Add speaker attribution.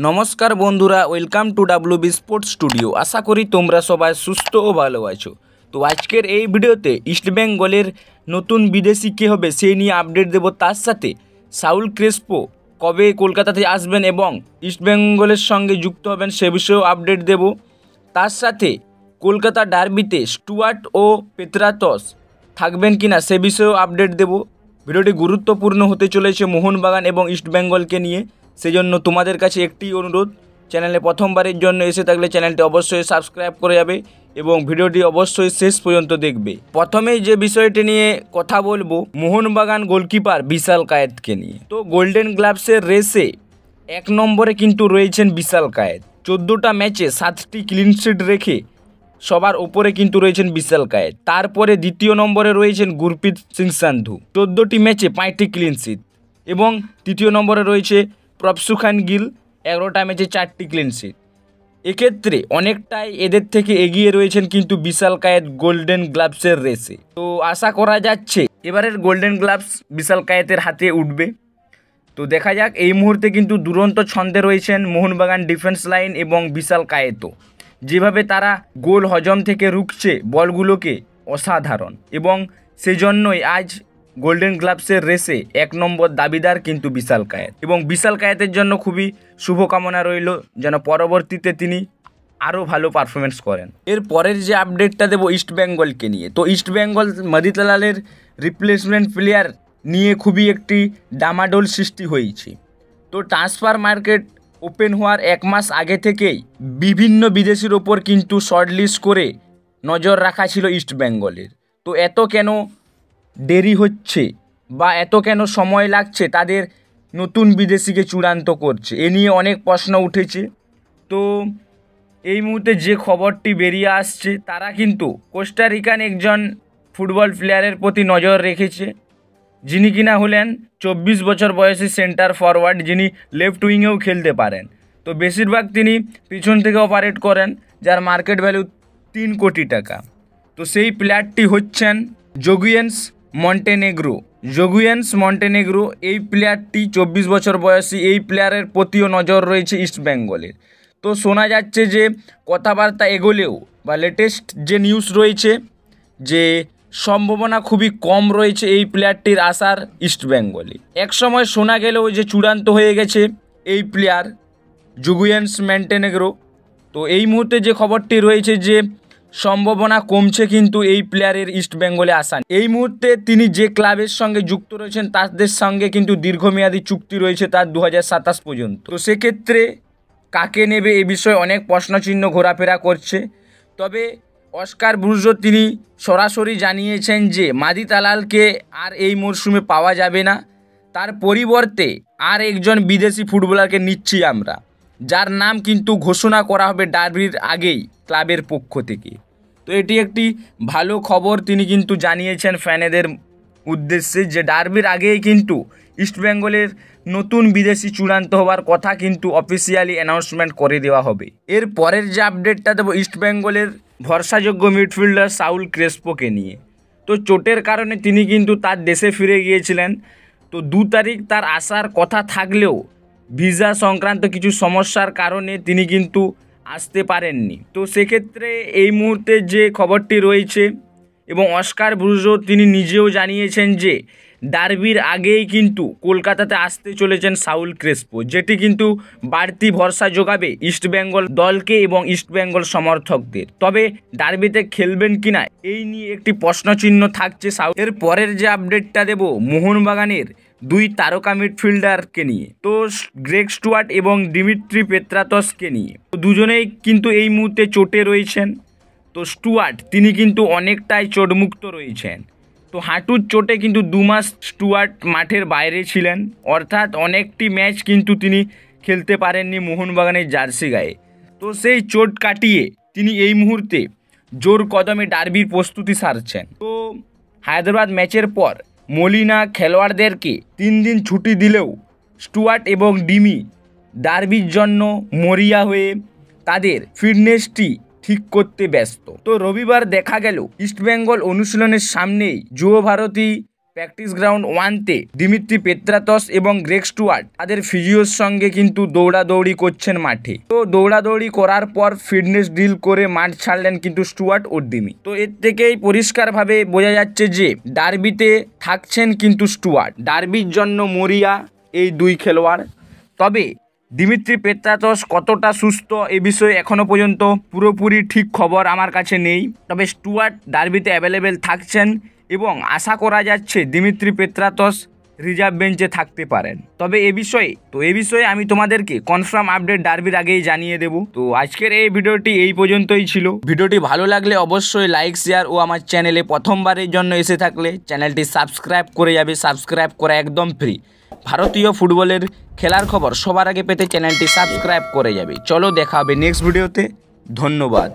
Speaker 1: নমস্কার বন্ধুরা, welcome to WB sports studio. আশা করি তোমরা সবাই সুস্থ ও ভালো আছো। তো আজকের এই ভিডিওতে ইস্টবেঙ্গলের নতুন বিদেশি কে হবে সেই নিয়ে আপডেট দেব। তার সাথে সাউল ক্রেসপো কবে কলকাতাতে আসবেন এবং ইস্টবেঙ্গলের সঙ্গে যুক্ত হবেন সে বিষয়েও আপডেট দেব। তার সাথে কলকাতা ডার্বিতে স্টুয়ার্ট ও পেত্রাতস থাকবেন কিনা সে বিষয়েও আপডেট দেব। ভিডিওটি গুরুত্বপূর্ণ হতে চলেছে মোহনবাগান এবং ইস্টবেঙ্গলকে নিয়ে। সেই জন্য তোমাদের কাছে একটি অনুরোধ, চ্যানেলে প্রথমবারের জন্য এসে থাকলে চ্যানেলটি অবশ্যই সাবস্ক্রাইব করে যাবে এবং ভিডিওটি অবশ্যই শেষ পর্যন্ত দেখবে। প্রথমেই যে বিষয়টি নিয়ে কথা বলবো, মোহনবাগান গোলকিপার বিশাল কায়েতকে নিয়ে। তো গোল্ডেন গ্লাভসের রেসে 1 নম্বরে কিন্তু রয়েছেন বিশাল কায়েত। 14টা ম্যাচে 7টি ক্লিনশিট রেখে সবার ওপরে কিন্তু রয়েছেন বিশাল কায়েত। তারপরে দ্বিতীয় নম্বরে রয়েছেন গুরপ্রীত সিং সান্ধু, 14টি ম্যাচে 5টি ক্লিনশিট। এবং তৃতীয় নম্বরে রয়েছে প্রভসুখান গিল, 11টা ম্যাচে 4টি ক্লিনশিট। এক্ষেত্রে অনেকটাই এদের থেকে এগিয়ে রয়েছেন কিন্তু বিশাল কায়েত গোল্ডেন গ্লাভসের রেসে। তো আশা করা যাচ্ছে এবারের গোল্ডেন গ্লাভস বিশাল কায়েতের হাতে উঠবে। তো দেখা যাক। এই মুহূর্তে কিন্তু দুরন্ত ছন্দে রয়েছেন মোহনবাগান ডিফেন্স লাইন এবং বিশাল কায়েতও। যেভাবে তারা গোল হজম থেকে রুখছে বলগুলোকে, অসাধারণ। এবং সেই জন্যই আজ গোল্ডেন গ্লাভসের রেসে 1 নম্বর দাবিদার কিন্তু বিশাল কায়েত। এবং বিশাল কায়েতের জন্য খুবই শুভকামনা রইল যেন পরবর্তীতে তিনি আরও ভালো পারফরমেন্স করেন। এর পরের যে আপডেটটা দেবো ইস্টবেঙ্গলকে নিয়ে। তো ইস্টবেঙ্গল মাদিতালালের রিপ্লেসমেন্ট প্লেয়ার নিয়ে খুবই একটি ডামাডোল সৃষ্টি হয়েছে। তো ট্রান্সফার মার্কেট ওপেন হওয়ার 1 মাস আগে থেকেই বিভিন্ন বিদেশির ওপর কিন্তু শর্টলিস্ট করে নজর রাখা ছিল ইস্টবেঙ্গলের। তো এত কেন দেরি হচ্ছে বা এত কেন সময় লাগছে তাদের নতুন বিদেশিকে চূড়ান্ত করছে, এ নিয়ে অনেক প্রশ্ন উঠেছে। তো এই মুহূর্তে যে খবরটি বেরিয়ে আসছে, তারা কিন্তু কোস্টারিকান একজন ফুটবল প্লেয়ারের প্রতি নজর রেখেছে, যিনি কিনা হলেন 24 বছর বয়সী সেন্টার ফরওয়ার্ড, যিনি লেফট উইংয়েও খেলতে পারেন। তো বেশিরভাগ তিনি পিছন থেকে অপারেট করেন, যার মার্কেট ভ্যালু 3 কোটি টাকা। তো সেই প্লেয়ারটি হচ্ছেন জগুয়েন্স মন্টেনেগ্রো। এই প্লেয়ারটি 24 বছর বয়সী, এই প্লেয়ারের প্রতিও নজর রয়েছে ইস্টবেঙ্গলের। তো শোনা যাচ্ছে যে কথাবার্তা এগোলেও বা লেটেস্ট যে নিউজ রয়েছে যে সম্ভাবনা খুবই কম রয়েছে এই প্লেয়ারটির আসার ইস্টবেঙ্গলে। একসময় শোনা গেলেও যে চূড়ান্ত হয়ে গেছে এই প্লেয়ার জগুয়েন্স মন্টেনেগ্রো। তো এই মুহূর্তে যে খবরটি রয়েছে যে সম্ভাবনা কমছে কিন্তু এই প্লেয়ারের ইস্টবেঙ্গলে আসা। এই মুহূর্তে তিনি যে ক্লাবের সঙ্গে যুক্ত রয়েছেন তাদের সঙ্গে কিন্তু দীর্ঘমেয়াদী চুক্তি রয়েছে তার 2027 পর্যন্ত। তো সেক্ষেত্রে কাকে নেবে এ বিষয়ে অনেক প্রশ্নচিহ্ন ঘোরাফেরা করছে। তবে অস্কার ব্রুজো তিনি সরাসরি জানিয়েছেন যে মাদিতালালকে আর এই মরশুমে পাওয়া যাবে না, তার পরিবর্তে আর একজন বিদেশি ফুটবলারকে নিচ্ছি আমরা, যার নাম কিন্তু ঘোষণা করা হবে ডার্বির আগেই ক্লাবের পক্ষ থেকে। তো এটি একটি ভালো খবর তিনি কিন্তু জানিয়েছেন ফ্যানেদের উদ্দেশ্যে যে ডার্বির আগেই কিন্তু ইস্টবেঙ্গলের নতুন বিদেশি চূড়ান্ত হওয়ার কথা কিন্তু অফিসিয়ালি অ্যানাউন্সমেন্ট করে দেওয়া হবে। এর পরের যে আপডেটটা দেবো ইস্টবেঙ্গলের ভরসাযোগ্য মিডফিল্ডার সাউল ক্রেসপোকে নিয়ে। তো চোটের কারণে তিনি কিন্তু তার দেশে ফিরে গিয়েছিলেন। তো 2 তারিখ তার আসার কথা থাকলেও ভিসা সংক্রান্ত কিছু সমস্যার কারণে তিনি কিন্তু আসতে পারেননি। তো সেক্ষেত্রে এই মুহূর্তে যে খবরটি রয়েছে এবং অস্কার ব্রুজো তিনি নিজেও জানিয়েছেন যে ডার্বির আগেই কিন্তু কলকাতাতে আসতে চলেছেন সাউল ক্রেসপো, যেটি কিন্তু বাড়তি ভরসা যোগাবে ইস্টবেঙ্গল দলকে এবং ইস্টবেঙ্গল সমর্থকদের। তবে ডার্বিতে খেলবেন কিনা এই নিয়ে একটি প্রশ্নচিহ্ন থাকছে সাউল। এর পরের যে আপডেটটা দেব মোহনবাগানের 2 তারকা মিডফিল্ডারকে নিয়ে। তো গ্রেগ স্টুয়ার্ট এবং দিমিত্রি পেত্রাতসকে নিয়ে। তো দুজনেই কিন্তু এই মুহূর্তে চোটে রয়েছেন। তো স্টুয়ার্ট তিনি কিন্তু অনেকটাই চোটমুক্ত রয়েছেন। তো হাঁটুর চোটে কিন্তু 2 মাস স্টুয়ার্ট মাঠের বাইরে ছিলেন, অর্থাৎ অনেকটি ম্যাচ কিন্তু তিনি খেলতে পারেননি মোহনবাগানের জার্সি গায়ে। তো সেই চোট কাটিয়ে তিনি এই মুহূর্তে জোর কদমে ডার্বির প্রস্তুতি সারছেন। তো হায়দ্রাবাদ ম্যাচের পর মলিনা খেলোয়াড়দেরকে 3 দিন ছুটি দিলেও স্টুয়ার্ট এবং ডিমি ডার্বির জন্য মরিয়া হয়ে তাদের ফিটনেসটি ঠিক করতে ব্যস্ত। তো রবিবার দেখা গেল ইস্টবেঙ্গল অনুশীলনের সামনেই যুব ভারতী প্র্যাকটিস গ্রাউন্ড 1-তে দিমিত্রি পেত্রাতস এবং গ্রেগ স্টুয়ার্ট তাদের ফিজিওর সঙ্গে কিন্তু দৌড়াদৌড়ি করছেন মাঠে। তো দৌড়াদৌড়ি করার পর ফিটনেস ড্রিল করে মাঠ ছাড়লেন কিন্তু স্টুয়ার্ট ও দিমি। তো এর থেকেই পরিষ্কারভাবে বোঝা যাচ্ছে যে ডার্বিতে থাকছেন কিন্তু স্টুয়ার্ট। ডার্বির জন্য মরিয়া এই দুই খেলোয়াড়। তবে দিমিত্রি পেত্রাতস কতটা সুস্থ এ বিষয়ে এখনও পর্যন্ত পুরোপুরি ঠিক খবর আমার কাছে নেই। তবে স্টুয়ার্ট ডার্বিতে অ্যাভেলেবেল থাকছেন এবং আশা করা যাচ্ছে দিমিত্রি পেত্রাতস রিজার্ভ বেঞ্চে থাকতে পারেন। তবে এ বিষয়ে আমি তোমাদেরকে কনফার্ম আপডেট ডার্বির আগেই জানিয়ে দেব। তো আজকের এই ভিডিওটি এই পর্যন্তই ছিল। ভিডিওটি ভালো লাগলে অবশ্যই লাইক, শেয়ার ও আমার চ্যানেলে প্রথমবারের জন্য এসে থাকলে চ্যানেলটি সাবস্ক্রাইব করে যাবে। সাবস্ক্রাইব করা একদম ফ্রি। ভারতীয় ফুটবলের খেলার খবর সবার আগে পেতে চ্যানেলটি সাবস্ক্রাইব করে যাবে। চলো দেখা হবে নেক্সট ভিডিওতে। ধন্যবাদ।